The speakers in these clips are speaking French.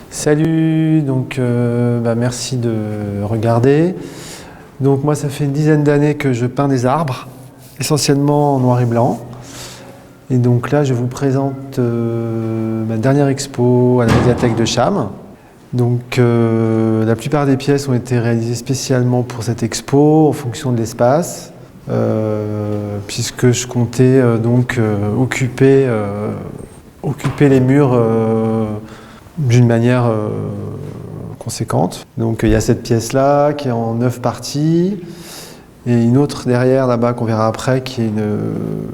Salut, donc merci de regarder. Donc moi ça fait une dizaine d'années que je peins des arbres, essentiellement en noir et blanc. Et donc là je vous présente ma dernière expo à la médiathèque de Cham. Donc la plupart des pièces ont été réalisées spécialement pour cette expo en fonction de l'espace, puisque je comptais occuper les murs d'une manière conséquente. Donc il y a cette pièce-là qui est en 9 parties et une autre derrière là-bas qu'on verra après qui est une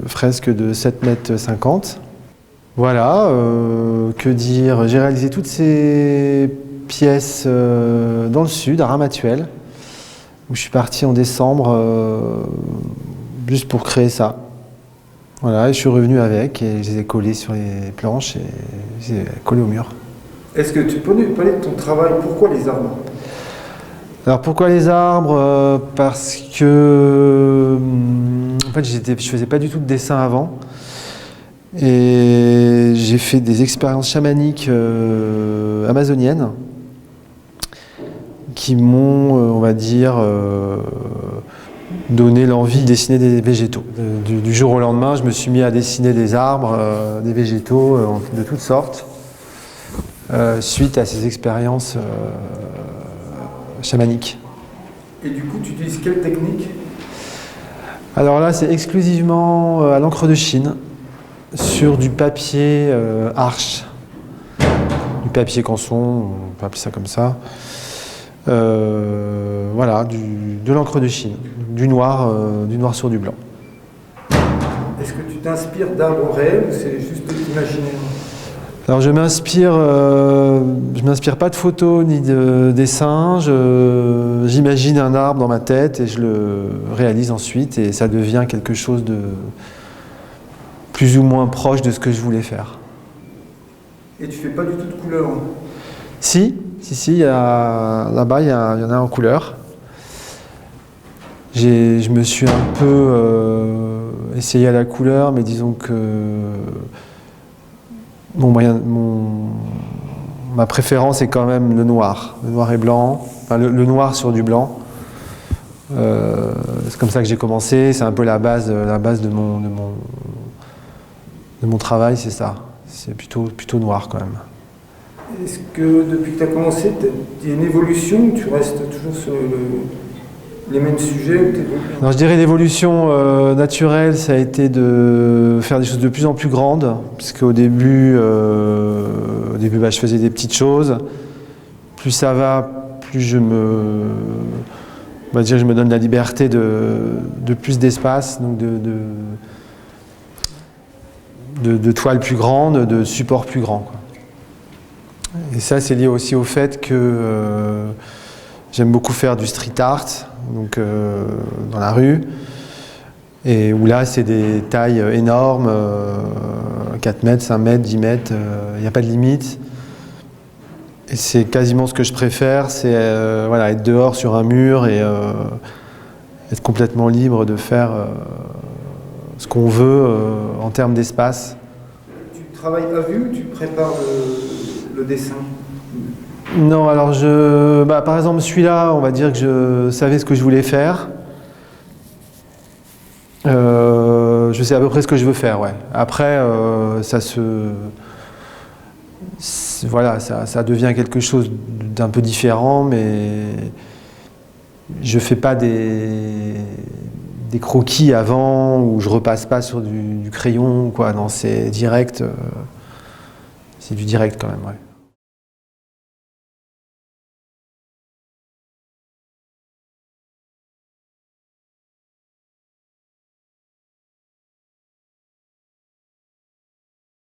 fresque de 7,50 m. Voilà, que dire, j'ai réalisé toutes ces pièces dans le sud, à Ramatuelle, où je suis parti en décembre juste pour créer ça. Voilà, et je suis revenu avec et je les ai collés sur les planches et je les ai collés au mur. Est-ce que tu peux nous parler de ton travail? Pourquoi les arbres? Alors pourquoi les arbres? Parce que en fait je faisais pas du tout de dessin avant et j'ai fait des expériences chamaniques amazoniennes qui m'ont, on va dire, donné l'envie de dessiner des végétaux. Du jour au lendemain, je me suis mis à dessiner des arbres, des végétaux de toutes sortes. Suite à ces expériences chamaniques. Et du coup, tu utilises quelle technique? Alors là, c'est exclusivement à l'encre de Chine, sur du papier arche, du papier canson, on peut appeler ça comme ça. Voilà, de l'encre de Chine, du noir sur du blanc. Est-ce que tu t'inspires d'arbres réels ou c'est juste imaginaire? Alors je m'inspire pas de photos ni de dessins, j'imagine un arbre dans ma tête et je le réalise ensuite et ça devient quelque chose de plus ou moins proche de ce que je voulais faire. Et tu fais pas du tout de couleur? Si, là-bas il y en a en couleur. Je me suis un peu essayé à la couleur, mais disons que ma préférence est quand même le noir et blanc, enfin le noir sur du blanc. C'est comme ça que j'ai commencé, c'est un peu la base de mon travail, c'est ça. C'est plutôt noir quand même. Est-ce que depuis que tu as commencé, il y a une évolution ou tu restes toujours sur les mêmes sujets ou Alors, je dirais l'évolution naturelle, ça a été de faire des choses de plus en plus grandes, puisqu'au début, je faisais des petites choses. Plus ça va, plus je me donne la liberté de plus d'espace, donc de toiles plus grandes, de supports plus grands, quoi. Et ça, c'est lié aussi au fait que j'aime beaucoup faire du street art, donc dans la rue, et où là c'est des tailles énormes, 4 mètres, 5 mètres, 10 mètres, il n'y a pas de limite. Et c'est quasiment ce que je préfère, c'est être dehors sur un mur et être complètement libre de faire ce qu'on veut en termes d'espace. Tu travailles à vue ou tu prépares le dessin? Non, alors par exemple celui-là, on va dire que je savais ce que je voulais faire. Je sais à peu près ce que je veux faire, ouais. Après, ça devient quelque chose d'un peu différent, mais je fais pas des croquis avant ou je repasse pas sur du crayon, quoi. Non, c'est direct. C'est du direct quand même, ouais.